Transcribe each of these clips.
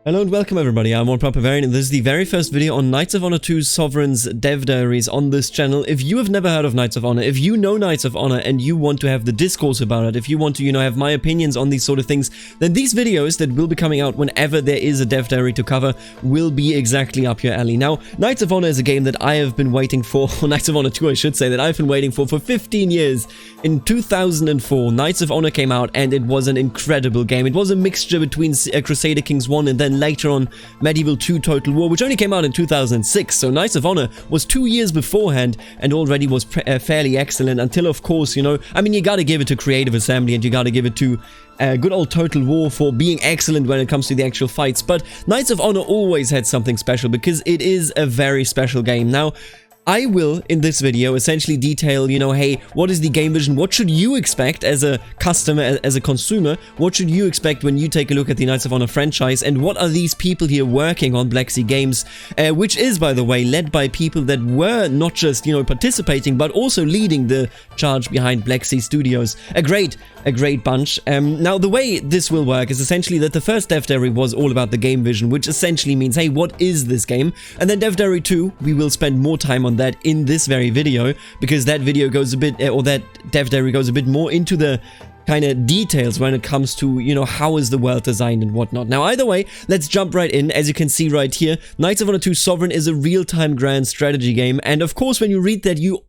Hello and welcome everybody, I'm OneProPavarian and this is the very first video on Knights of Honor 2 Sovereign's Dev Diaries on this channel. If you have never heard of Knights of Honor, if you know Knights of Honor and you want to have the discourse about it, if you want to, have my opinions on these sort of things, then these videos that will be coming out whenever there is a Dev Diary to cover will be exactly up your alley. Now, Knights of Honor is a game that I have been waiting for, or Knights of Honor 2 I should say, that I've been waiting for 15 years. In 2004, Knights of Honor came out and it was an incredible game. It was a mixture between Crusader Kings 1 and then later on Medieval 2 Total War, which only came out in 2006, so Knights of Honor was 2 years beforehand and already was fairly excellent until, of course, you gotta give it to Creative Assembly and you gotta give it to good old Total War for being excellent when it comes to the actual fights. But Knights of Honor always had something special because it is a very special game. Now, I will, in this video, essentially detail, hey, what is the game vision? What should you expect as a customer, as a consumer? What should you expect when you take a look at the Knights of Honor franchise? And what are these people here working on Black Sea Games? Which is, by the way, led by people that were not just, participating, but also leading the charge behind Black Sea Studios. A great bunch. Now, the way this will work is essentially that the first Dev Diary was all about the game vision, which essentially means, hey, what is this game? And then Dev Diary 2, we will spend more time on that in this very video, because that video goes a bit, or that Dev Diary goes a bit more into the kind of details when it comes to, how is the world designed and whatnot. Now, either way, let's jump right in. As you can see right here, Knights of Honor 2 Sovereign is a real-time grand strategy game, and of course, when you read that, you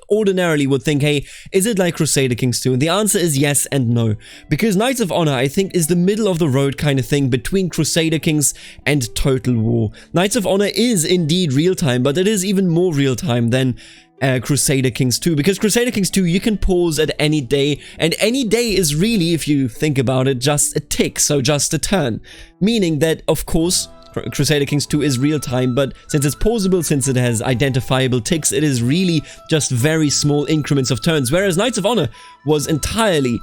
ordinarily would think, hey, is it like Crusader Kings 2? And the answer is yes and no, because Knights of Honor, I think, is the middle-of-the-road kind of thing between Crusader Kings and Total War. Knights of Honor is indeed real-time, but it is even more real-time than Crusader Kings 2, because Crusader Kings 2 you can pause at any day, and any day is really, if you think about it, just a tick, so just a turn, meaning that, of course, Crusader Kings 2 is real-time, but since it's pausable, since it has identifiable ticks, it is really just very small increments of turns, whereas Knights of Honor was entirely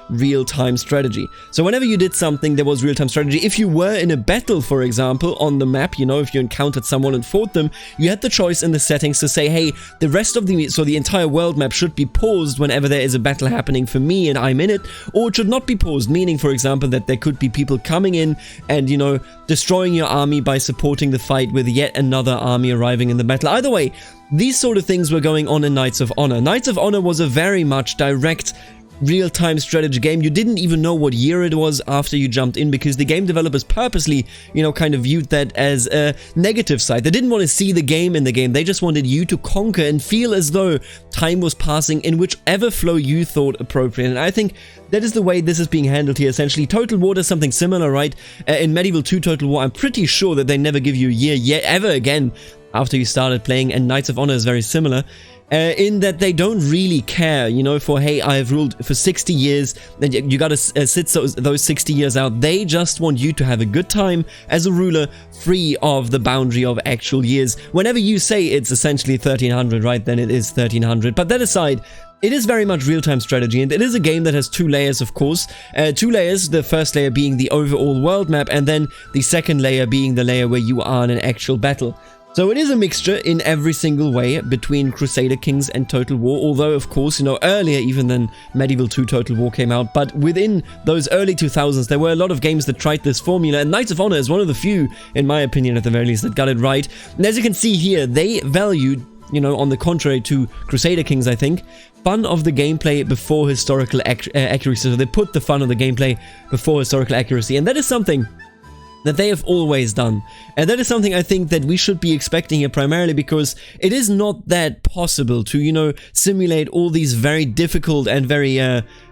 real-time strategy. So whenever you did something, there was real-time strategy. If you were in a battle, for example, on the map, if you encountered someone and fought them, you had the choice in the settings to say, hey, the rest of the entire world map should be paused whenever there is a battle happening for me and I'm in it, or it should not be paused, meaning, for example, that there could be people coming in and, destroying your army by supporting the fight with yet another army arriving in the battle. Either way, these sort of things were going on in Knights of Honor. Knights of Honor was a very much direct real-time strategy game. You didn't even know what year it was after you jumped in, because the game developers purposely, kind of viewed that as a negative side. They didn't want to see the game in the game. They just wanted you to conquer and feel as though time was passing in whichever flow you thought appropriate. And I think that is the way this is being handled here, essentially. Total War does something similar, right? In Medieval 2 Total War, I'm pretty sure that they never give you a year yet ever again after you started playing, and Knights of Honor is very similar. In that they don't really care, for, hey, I have ruled for 60 years, and you gotta sit those 60 years out. They just want you to have a good time as a ruler, free of the boundary of actual years. Whenever you say it's essentially 1300, right, then it is 1300. But that aside, it is very much real-time strategy, and it is a game that has two layers, of course. Two layers, the first layer being the overall world map, and then the second layer being the layer where you are in an actual battle. So it is a mixture in every single way between Crusader Kings and Total War, although, of course, earlier even than Medieval 2 Total War came out, but within those early 2000s, there were a lot of games that tried this formula, and Knights of Honor is one of the few, in my opinion at the very least, that got it right. And as you can see here, they valued, on the contrary to Crusader Kings, I think, fun of the gameplay before historical accuracy. So they put the fun of the gameplay before historical accuracy, and that is something that they have always done. And that is something I think that we should be expecting here, primarily because it is not that possible to, simulate all these very difficult and very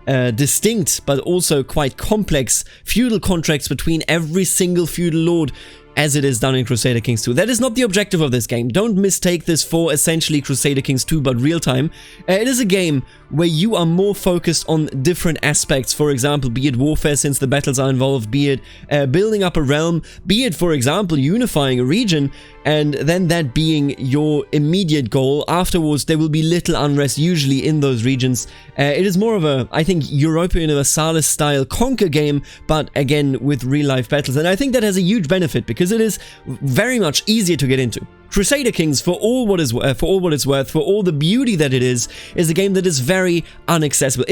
distinct, but also quite complex feudal contracts between every single feudal lord as it is done in Crusader Kings 2. That is not the objective of this game. Don't mistake this for essentially Crusader Kings 2, but real-time. It is a game where you are more focused on different aspects. For example, be it warfare, since the battles are involved, be it building up a realm, be it, for example, unifying a region, and then that being your immediate goal. Afterwards, there will be little unrest, usually in those regions. It is more of a, I think, Europa Universalis-style conquer game, but again, with real-life battles. And I think that has a huge benefit, because it is very much easier to get into. Crusader Kings, for all what it's worth, for all the beauty that it is a game that is very inaccessible,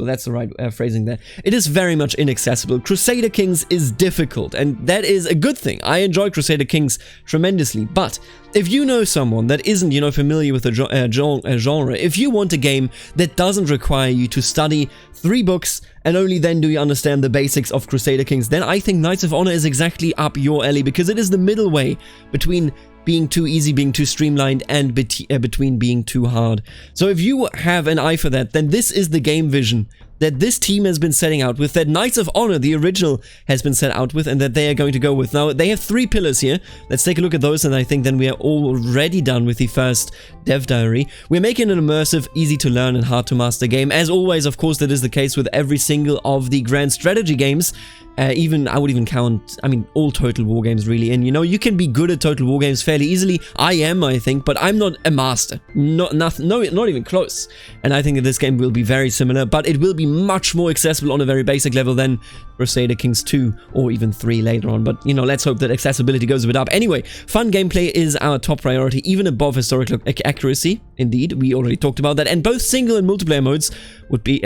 that's the right phrasing there. It is very much inaccessible. Crusader Kings is difficult, and that is a good thing. I enjoy Crusader Kings tremendously, but if you know someone that isn't, you know, familiar with the genre, if you want a game that doesn't require you to study 3 books and only then do you understand the basics of Crusader Kings, then I think Knights of Honor is exactly up your alley, because it is the middle way between being too easy, being too streamlined, and between being too hard. So if you have an eye for that, then this is the game vision that this team has been setting out with, that Knights of Honor, the original, has been set out with, and that they are going to go with. Now, they have 3 pillars here. Let's take a look at those, and I think then we are already done with the first dev diary. We're making an immersive, easy to learn, and hard to master game. As always, of course, that is the case with every single of the grand strategy games. I would even count, I mean, all Total War games, really. And, you know, you can be good at Total War games fairly easily. I am, I think, but I'm not a master. Not even close. And I think that this game will be very similar, but it will be much more accessible on a very basic level than Crusader Kings 2 or even 3 later on. But, you know, let's hope that accessibility goes a bit up. Anyway, fun gameplay is our top priority, even above historical accuracy. Indeed, we already talked about that. And both single and multiplayer modes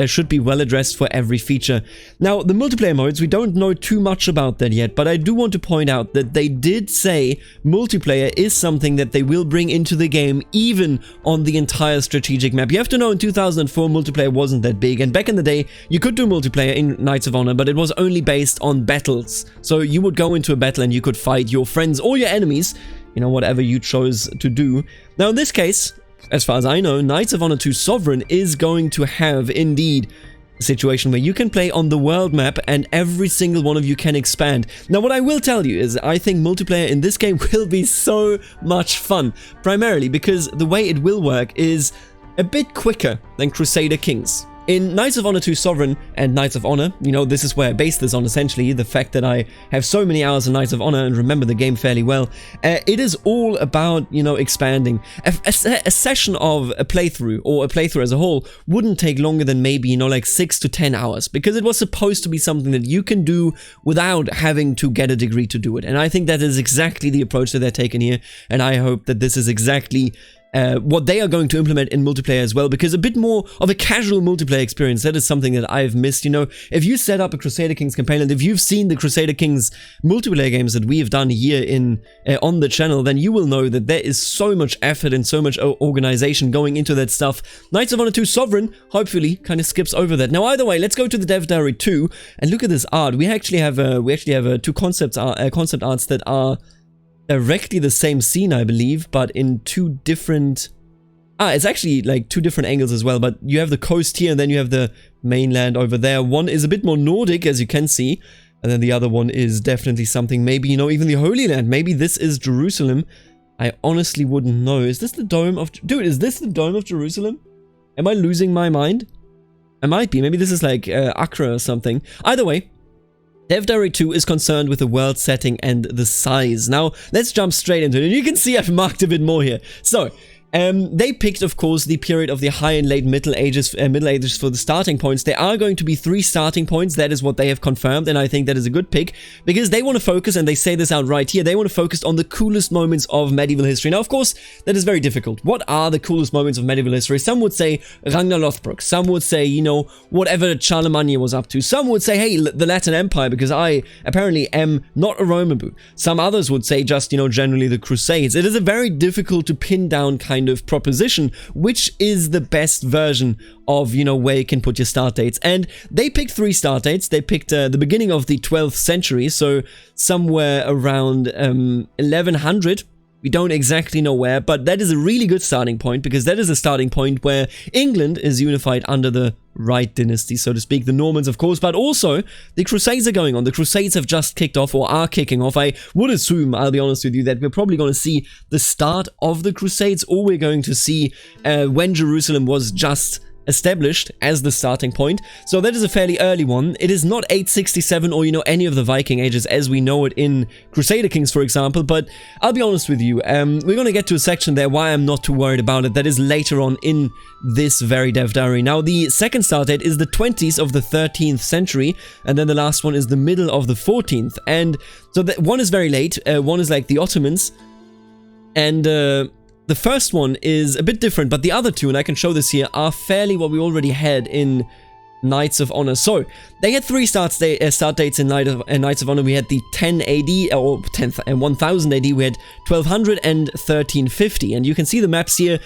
should be well addressed for every feature. Now, the multiplayer modes, we don't know too much about that yet, but I do want to point out that they did say multiplayer is something that they will bring into the game, even on the entire strategic map. You have to know, in 2004, multiplayer wasn't that big, and back in the day, you could do multiplayer in Knights of Honor, but it was only based on battles. So you would go into a battle and you could fight your friends or your enemies, you know, whatever you chose to do. Now, in this case, as far as I know, Knights of Honor 2 Sovereign is going to have, indeed, a situation where you can play on the world map and every single one of you can expand. Now, what I will tell you is I think multiplayer in this game will be so much fun, primarily because the way it will work is a bit quicker than Crusader Kings. In Knights of Honor 2 Sovereign and Knights of Honor, you know, this is where I base this on, essentially, the fact that I have so many hours in Knights of Honor and remember the game fairly well. It is all about, you know, expanding. A session of a playthrough, or a playthrough as a whole, wouldn't take longer than maybe, you know, like 6 to 10 hours, because it was supposed to be something that you can do without having to get a degree to do it. And I think that is exactly the approach that they're taking here, and I hope that this is exactly what they are going to implement in multiplayer as well, because a bit more of a casual multiplayer experience, that is something that I've missed. You know, if you set up a Crusader Kings campaign, and if you've seen the Crusader Kings multiplayer games that we have done here on the channel, then you will know that there is so much effort and so much organization going into that stuff. Knights of Honor 2 Sovereign, hopefully, kind of skips over that. Now, either way, let's go to the dev diary 2, and look at this art. We actually have 2 concept arts that are directly the same scene, I believe, but in 2 different... it's actually like 2 different angles as well, but you have the coast here, and then you have the mainland over there. One is a bit more Nordic, as you can see, and then the other one is definitely something, maybe, you know, even the Holy Land. Maybe this is Jerusalem. I honestly wouldn't know. Is this the Dome of... Dude, is this the Dome of Jerusalem? Am I losing my mind? I might be. Maybe this is like Accra or something. Either way, Dev Diary 2 is concerned with the world setting and the size. Now, let's jump straight into it. And you can see I've marked a bit more here. So, they picked, of course, the period of the High and Late Middle Ages for the starting points. There are going to be 3 starting points. That is what they have confirmed, and I think that is a good pick, because they want to focus, and they say this out right here, they want to focus on the coolest moments of medieval history. Now, of course, that is very difficult. What are the coolest moments of medieval history? Some would say Ragnar Lothbrok. Some would say, you know, whatever Charlemagne was up to. Some would say, hey, the Latin Empire, because I apparently am not a Roman boo. Some others would say just, you know, generally the Crusades. It is a very difficult to pin down kind of proposition, which is the best version of, you know, where you can put your start dates. And they picked 3 start dates. They picked the beginning of the 12th century, so somewhere around 1100. We don't exactly know where, but that is a really good starting point, because that is a starting point where England is unified under the right dynasty, so to speak, the Normans, of course, but also the Crusades are going on. The Crusades have just kicked off, or are kicking off. I would assume, I'll be honest with you, that we're probably going to see the start of the Crusades, or we're going to see when Jerusalem was just established as the starting point. So that is a fairly early one. It is not 867 or, you know, any of the Viking ages as we know it in Crusader Kings, for example, but I'll be honest with you, we're going to get to a section there why I'm not too worried about it. That is later on in this very dev diary. Now, the second start date is the 20s of the 13th century, and then the last one is the middle of the 14th, and so that one is very late, one is like the Ottomans, And the first one is a bit different, but the other two, and I can show this here, are fairly what we already had in Knights of Honor. So they had 3 start dates in Knights of Honor. We had the 10 AD or 1000 AD. We had 1200 and 1350, and you can see the maps here.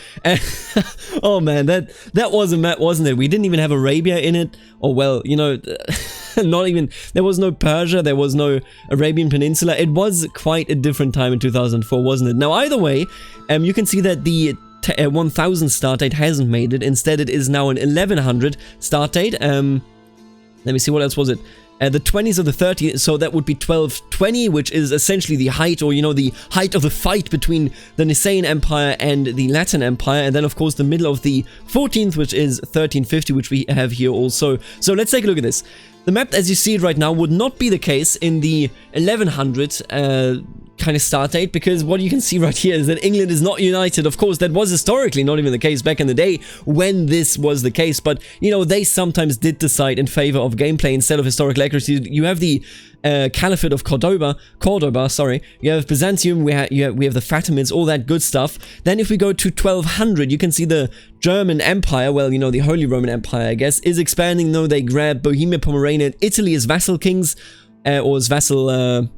Oh man, that was a map, wasn't it? We didn't even have Arabia in it, or well, you know, not even, there was no Persia, there was no Arabian Peninsula. It was quite a different time in 2004, wasn't it? Now either way, you can see that the 1000 start date hasn't made it. Instead, it is now an 1100 start date. Let me see, what else was it? The 20s of the 30s, so that would be 1220, which is essentially the height, or you know, the height of the fight between the Nicaean Empire and the Latin Empire, and then of course the middle of the 14th, which is 1350, which we have here also. So let's take a look at this. The map, as you see it right now, would not be the case in the 1100 kind of start date, because what you can see right here is that England is not united. Of course, that was historically not even the case back in the day when this was the case, but you know, they sometimes did decide in favor of gameplay instead of historical accuracy. You have the Caliphate of Cordoba, sorry. You have Byzantium, we have the Fatimids, all that good stuff. Then if we go to 1200, you can see the German Empire, well, you know, the Holy Roman Empire, I guess, is expanding. Though they grab Bohemia, Pomerania, and Italy as vassal kings, or as vassal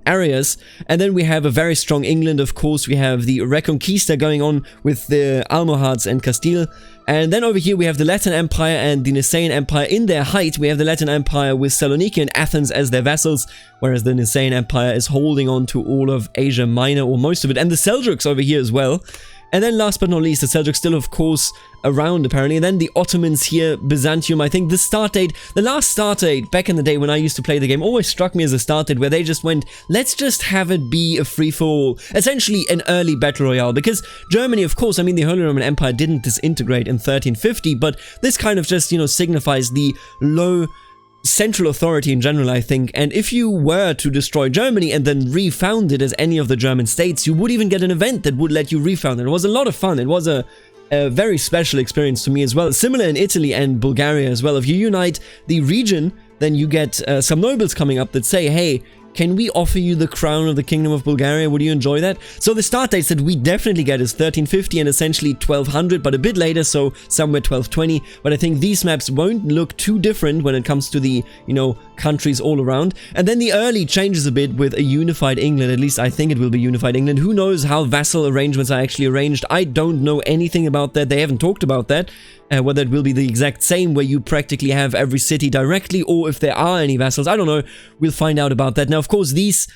areas. And then we have a very strong England, of course. We have the Reconquista going on with the Almohads and Castile. And then over here we have the Latin Empire and the Nicaean Empire in their height. We have the Latin Empire with Saloniki and Athens as their vassals, whereas the Nicaean Empire is holding on to all of Asia Minor, or most of it, and the Seljuks over here as well. And then last but not least, the Seljuks still, of course, around apparently. And then the Ottomans here, Byzantium. I think the start date, the last start date back in the day when I used to play the game, always struck me as a start date where they just went, let's just have it be a free-for-all. Essentially an early battle royale, because Germany, of course, I mean, the Holy Roman Empire didn't disintegrate in 1350, but this kind of just, you know, signifies the low central authority in general, I think. And if you were to destroy Germany and then refound it as any of the German states, you would even get an event that would let you refound it. It was a lot of fun. It was a very special experience to me as well. Similar in Italy and Bulgaria as well. If you unite the region, then you get some nobles coming up that say, hey, can we offer you the crown of the Kingdom of Bulgaria? Would you enjoy that? So the start dates that we definitely get is 1350 and essentially 1200, but a bit later, so somewhere 1220. But I think these maps won't look too different when it comes to the, you know, countries all around. And then the early changes a bit with a unified England. At least I think it will be unified England. Who knows how vassal arrangements are actually arranged? I don't know anything about that. They haven't talked about that. Whether it will be the exact same, where you practically have every city directly, or if there are any vassals, I don't know. We'll find out about that. Now, of course, these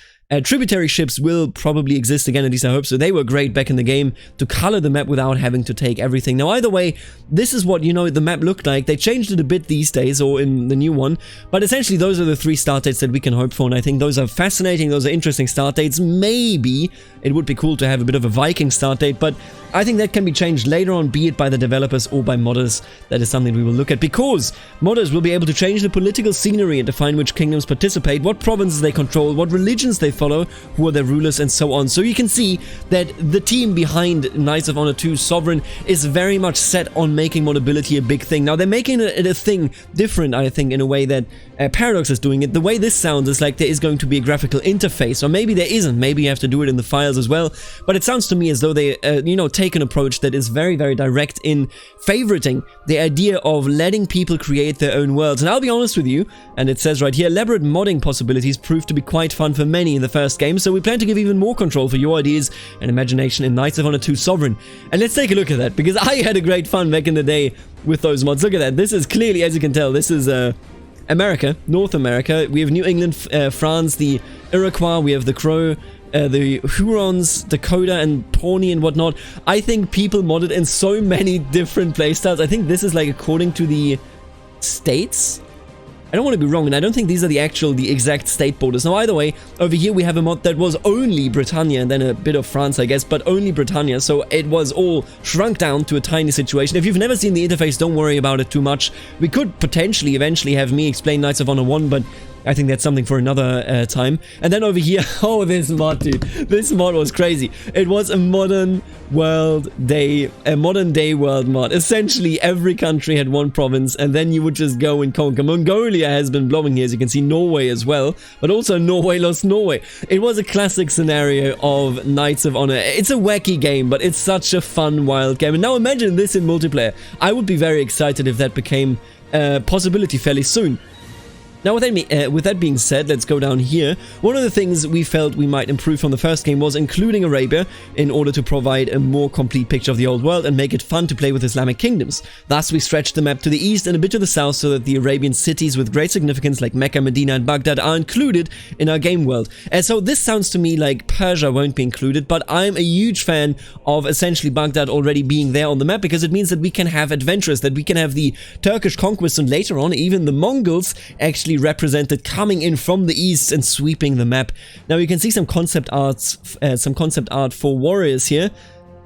tributary ships will probably exist again, at least I hope so. They were great back in the game to color the map without having to take everything. Now, either way, this is what, you know, the map looked like. They changed it a bit these days, or in the new one, but essentially those are the 3 start dates that we can hope for, and I think those are fascinating. Those are interesting start dates. Maybe it would be cool to have a bit of a Viking start date, but I think that can be changed later on, be it by the developers or by modders. That is something we will look at, because modders will be able to change the political scenery and define which kingdoms participate, what provinces they control, what religions they follow, who are their rulers, and so on. So you can see that the team behind Knights of Honor 2 Sovereign is very much set on making modability a big thing. Now, they're making it a thing different, I think, in a way that Paradox is doing it. The way this sounds is like there is going to be a graphical interface, or maybe there isn't. Maybe you have to do it in the files as well. But it sounds to me as though they, you know, take an approach that is very, very direct in favoriting the idea of letting people create their own worlds. And I'll be honest with you, and it says right here, elaborate modding possibilities proved to be quite fun for many in the first game, so we plan to give even more control for your ideas and imagination in Knights of Honor 2 Sovereign. And let's take a look at that, because I had a great fun back in the day with those mods. Look at that. This is clearly, as you can tell, this is America, North America. We have New England, France, the Iroquois, we have the Crow, the Hurons, Dakota, and Pawnee and whatnot. I think people modded in so many different playstyles. I think this is like according to the states. I don't want to be wrong, and I don't think these are the exact state borders. Now, either way, over here we have a mod that was only Britannia, and then a bit of France, I guess, but only Britannia, so it was all shrunk down to a tiny situation. If you've never seen the interface, don't worry about it too much. We could potentially eventually have me explain Knights of Honor 1, but I think that's something for another time. And then over here, oh, this mod, dude. This mod was crazy. It was a modern day world mod. Essentially, every country had one province, and then you would just go and conquer. Mongolia has been blowing here, as you can see, Norway as well, but also Norway lost Norway. It was a classic scenario of Knights of Honor. It's a wacky game, but it's such a fun, wild game. And now imagine this in multiplayer. I would be very excited if that became a possibility fairly soon. Now, with that being said, let's go down here. One of the things we felt we might improve from the first game was including Arabia in order to provide a more complete picture of the old world and make it fun to play with Islamic kingdoms. Thus, we stretched the map to the east and a bit to the south so that the Arabian cities with great significance like Mecca, Medina and Baghdad are included in our game world. So this sounds to me like Persia won't be included, but I'm a huge fan of essentially Baghdad already being there on the map, because it means that we can have adventurers, that we can have the Turkish conquest and later on even the Mongols actually represented coming in from the east and sweeping the map. Now you can see some concept art for warriors here.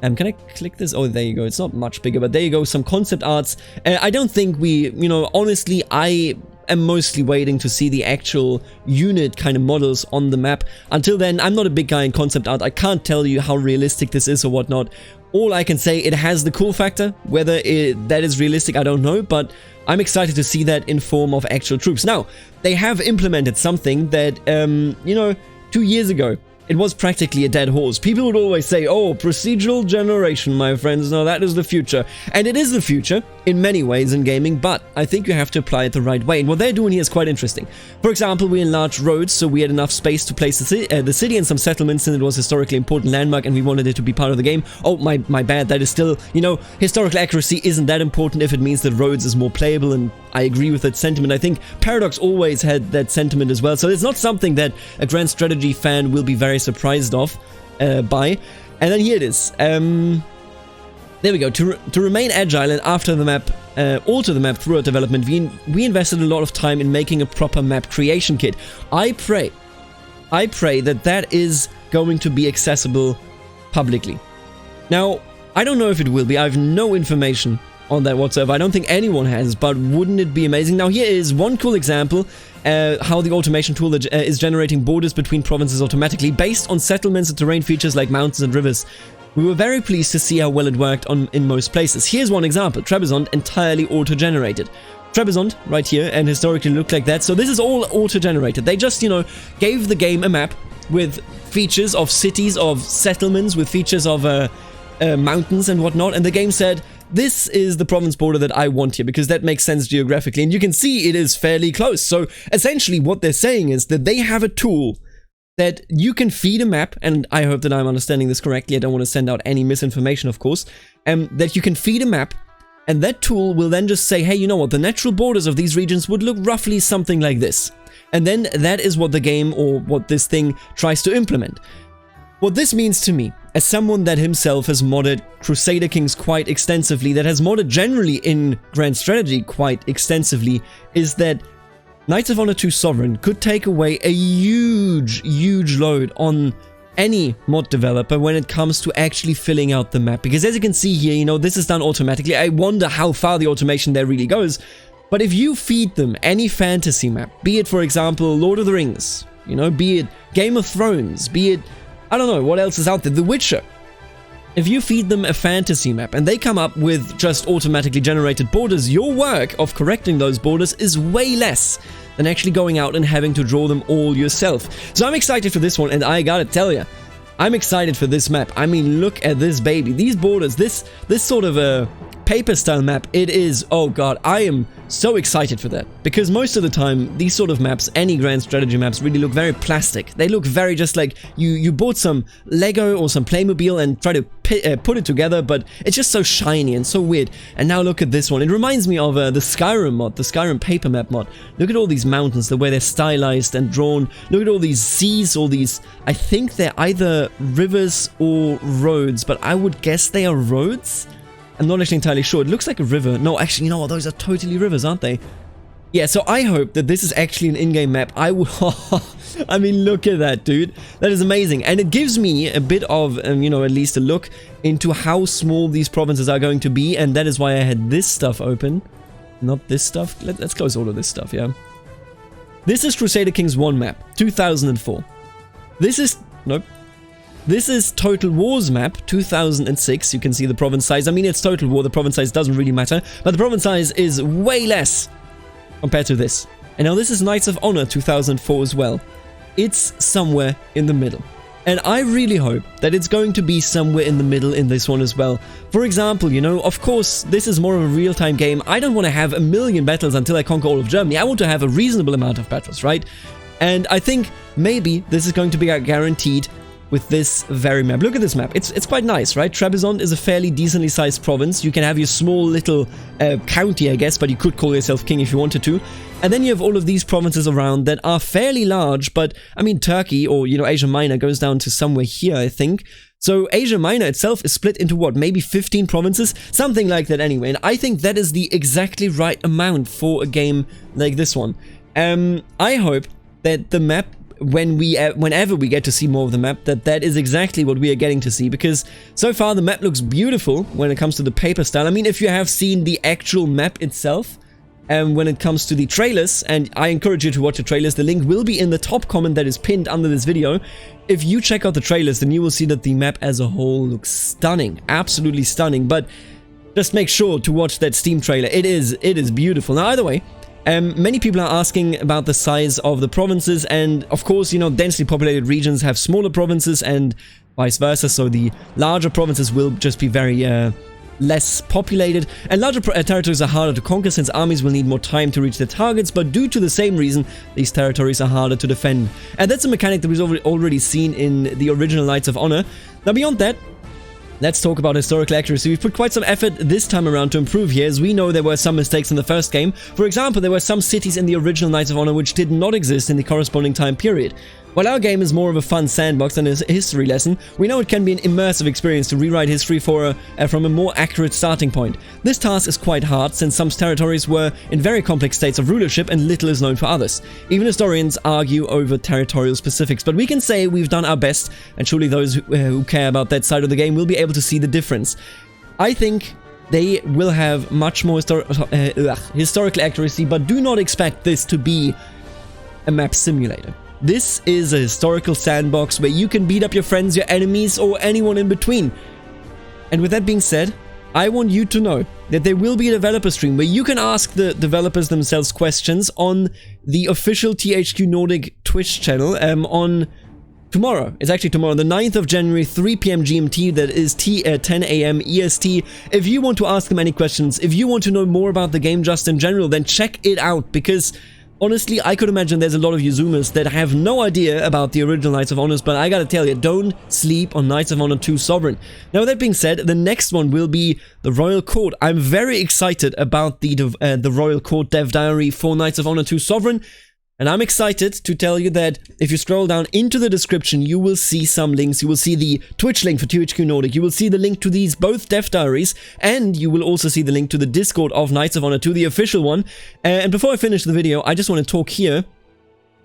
Can I click this? Oh, there you go. It's not much bigger, but there you go. Some concept arts. I don't think we, honestly, I am mostly waiting to see the actual unit kind of models on the map. Until then, I'm not a big guy in concept art. I can't tell you how realistic this is or whatnot. All I can say, it has the cool factor. Whether that is realistic, I don't know, but I'm excited to see that in form of actual troops. Now, they have implemented something that, 2 years ago, it was practically a dead horse. People would always say, oh, procedural generation, my friends, no, that is the future. And it is the future in many ways in gaming, but I think you have to apply it the right way. And what they're doing here is quite interesting. For example, we enlarged roads, so we had enough space to place the city and some settlements, and it was a historically important landmark, and we wanted it to be part of the game. Oh, my bad, that is still, historical accuracy isn't that important if it means that roads is more playable, and I agree with that sentiment. I think Paradox always had that sentiment as well, so it's not something that a grand strategy fan will be very surprised by. And then here it is. There we go. To remain agile and alter the map throughout development, we invested a lot of time in making a proper map creation kit. I pray that is going to be accessible publicly. Now, I don't know if it will be. I have no information on that whatsoever. I don't think anyone has, but wouldn't it be amazing? Now, here is one cool example how the automation tool is generating borders between provinces automatically based on settlements and terrain features like mountains and rivers. We were very pleased to see how well it worked in most places. Here's one example. Trebizond entirely auto-generated. Trebizond, right here, and historically looked like that. So this is all auto-generated. They just, gave the game a map with features of cities, of settlements, with features of mountains and whatnot, and the game said, this is the province border that I want here, because that makes sense geographically, and you can see it is fairly close. So essentially what they're saying is that they have a tool that you can feed a map, and I hope that I'm understanding this correctly, I don't want to send out any misinformation, of course, that you can feed a map, and that tool will then just say, hey, you know what, the natural borders of these regions would look roughly something like this. And then that is what the game, or what this thing tries to implement. What this means to me, as someone that himself has modded Crusader Kings quite extensively, that has modded generally in Grand Strategy quite extensively, is that Knights of Honor 2 Sovereign could take away a huge load on any mod developer when it comes to actually filling out the map. Because as you can see here, this is done automatically. I wonder how far the automation there really goes. But if you feed them any fantasy map, be it, for example, Lord of the Rings, be it Game of Thrones, be it, I don't know, what else is out there, The Witcher. If you feed them a fantasy map and they come up with just automatically generated borders, your work of correcting those borders is way less than actually going out and having to draw them all yourself. So I'm excited for this one, and I gotta tell you, I'm excited for this map. I mean, look at this baby. These borders, this sort of a paper style map, it is, oh god, I am so excited for that. Because most of the time, these sort of maps, any grand strategy maps, really look very plastic. They look very just like you bought some Lego or some Playmobil and try to put it together, but it's just so shiny and so weird. And now look at this one. It reminds me of the Skyrim mod, the Skyrim paper map mod. Look at all these mountains, the way they're stylized and drawn. Look at all these seas, all these, I think they're either rivers or roads, but I would guess they are roads? I'm not actually entirely sure. It looks like a river. No, actually, you know what? Those are totally rivers, aren't they? Yeah, so I hope that this is actually an in-game map. I mean, look at that, dude. That is amazing. And it gives me a bit of, at least a look into how small these provinces are going to be. And that is why I had this stuff open. Not this stuff. Let's close all of this stuff, yeah. This is Crusader Kings 1 map, 2004. This is... Nope. This is Total War's map, 2006. You can see the province size. I mean, it's Total War. The province size doesn't really matter. But the province size is way less compared to this. And now this is Knights of Honor 2004 as well. It's somewhere in the middle. And I really hope that it's going to be somewhere in the middle in this one as well. For example, you know, of course, this is more of a real-time game. I don't want to have 1,000,000 battles until I conquer all of Germany. I want to have a reasonable amount of battles, right? And I think maybe this is going to be guaranteed with this very map. Look at this map. It's quite nice, right? Trebizond is a fairly decently sized province. You can have your small little county, I guess, but you could call yourself king if you wanted to. And then you have all of these provinces around that are fairly large, but I mean, Turkey or, you know, Asia Minor goes down to somewhere here, I think. So Asia Minor itself is split into what, maybe 15 provinces? Something like that anyway. And I think that is the exactly right amount for a game like this one. I hope that the map, whenever we get to see more of the map, that is exactly what we are getting to see, because so far the map looks beautiful when it comes to the paper style. I mean, if you have seen the actual map itself, when it comes to the trailers, and I encourage you to watch the trailers, the link will be in the top comment that is pinned under this video. If you check out the trailers, then you will see that the map as a whole looks stunning, absolutely stunning, but just make sure to watch that Steam trailer. It is beautiful. Now, either way, many people are asking about the size of the provinces, and of course, you know, densely populated regions have smaller provinces and vice versa, so the larger provinces will just be very less populated, and larger territories are harder to conquer since armies will need more time to reach their targets, but due to the same reason, these territories are harder to defend. And that's a mechanic that we've already seen in the original Knights of Honor. Now, beyond that, let's talk about historical accuracy. We've put quite some effort this time around to improve here, as we know there were some mistakes in the first game. For example, there were some cities in the original Knights of Honor which did not exist in the corresponding time period. While our game is more of a fun sandbox than a history lesson, we know it can be an immersive experience to rewrite history from a more accurate starting point. This task is quite hard, since some territories were in very complex states of rulership and little is known for others. Even historians argue over territorial specifics, but we can say we've done our best, and surely those who care about that side of the game will be able to see the difference. I think they will have much more historical accuracy, but do not expect this to be a map simulator. This is a historical sandbox where you can beat up your friends, your enemies, or anyone in between. And with that being said, I want you to know that there will be a developer stream where you can ask the developers themselves questions on the official THQ Nordic Twitch channel on tomorrow. It's actually tomorrow, the 9th of January, 3 PM GMT, that is 10 AM EST. If you want to ask them any questions, if you want to know more about the game just in general, then check it out, because honestly, I could imagine there's a lot of you Zoomers that have no idea about the original Knights of Honor, but I gotta tell you, don't sleep on Knights of Honor 2 Sovereign. Now, with that being said, the next one will be the Royal Court. I'm very excited about the Royal Court dev diary for Knights of Honor 2 Sovereign. And I'm excited to tell you that if you scroll down into the description, you will see some links. You will see the Twitch link for THQ Nordic. You will see the link to these both dev diaries. And you will also see the link to the Discord of Knights of Honor 2, the official one. And before I finish the video, I just want to talk here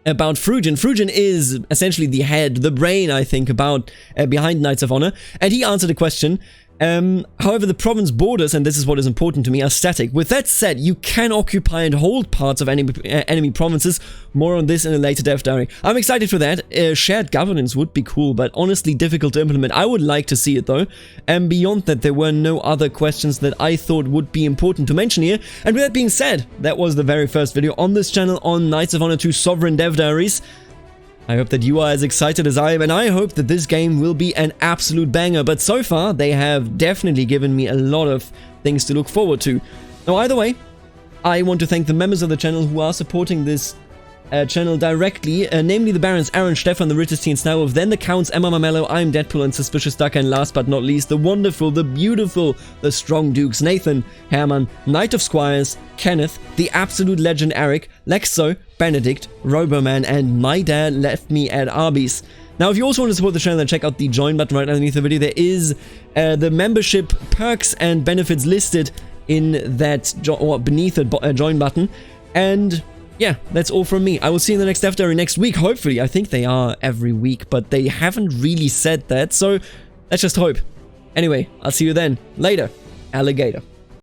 about Frugen. Frugen is essentially the head, the brain, I think, behind Knights of Honor. And he answered a question. However, the province borders, and this is what is important to me, are static. With that said, you can occupy and hold parts of enemy provinces. More on this in a later dev diary. I'm excited for that. Shared governance would be cool, but honestly difficult to implement. I would like to see it though. And beyond that, there were no other questions that I thought would be important to mention here. And with that being said, that was the very first video on this channel on Knights of Honor 2 Sovereign dev diaries. I hope that you are as excited as I am, and I hope that this game will be an absolute banger, but so far, they have definitely given me a lot of things to look forward to. Now, either way, I want to thank the members of the channel who are supporting this channel directly, namely the Barons Aaron, Stefan, the Ritters, Teen Snowwolf, then the Counts, Emma Mamello, I'm Deadpool, and Suspicious Duck, and last but not least, the wonderful, the beautiful, the strong Dukes, Nathan, Herman, Knight of Squires, Kenneth, the absolute legend Eric, Lexo, Benedict, Roboman, and my dad left me at Arby's. Now, if you also want to support the channel, then check out the join button right underneath the video. There is the membership perks and benefits listed in that beneath the join button. And yeah, that's all from me. I will see you in the next dev diary next week, hopefully. I think they are every week, but they haven't really said that, so let's just hope. Anyway, I'll see you then. Later, alligator.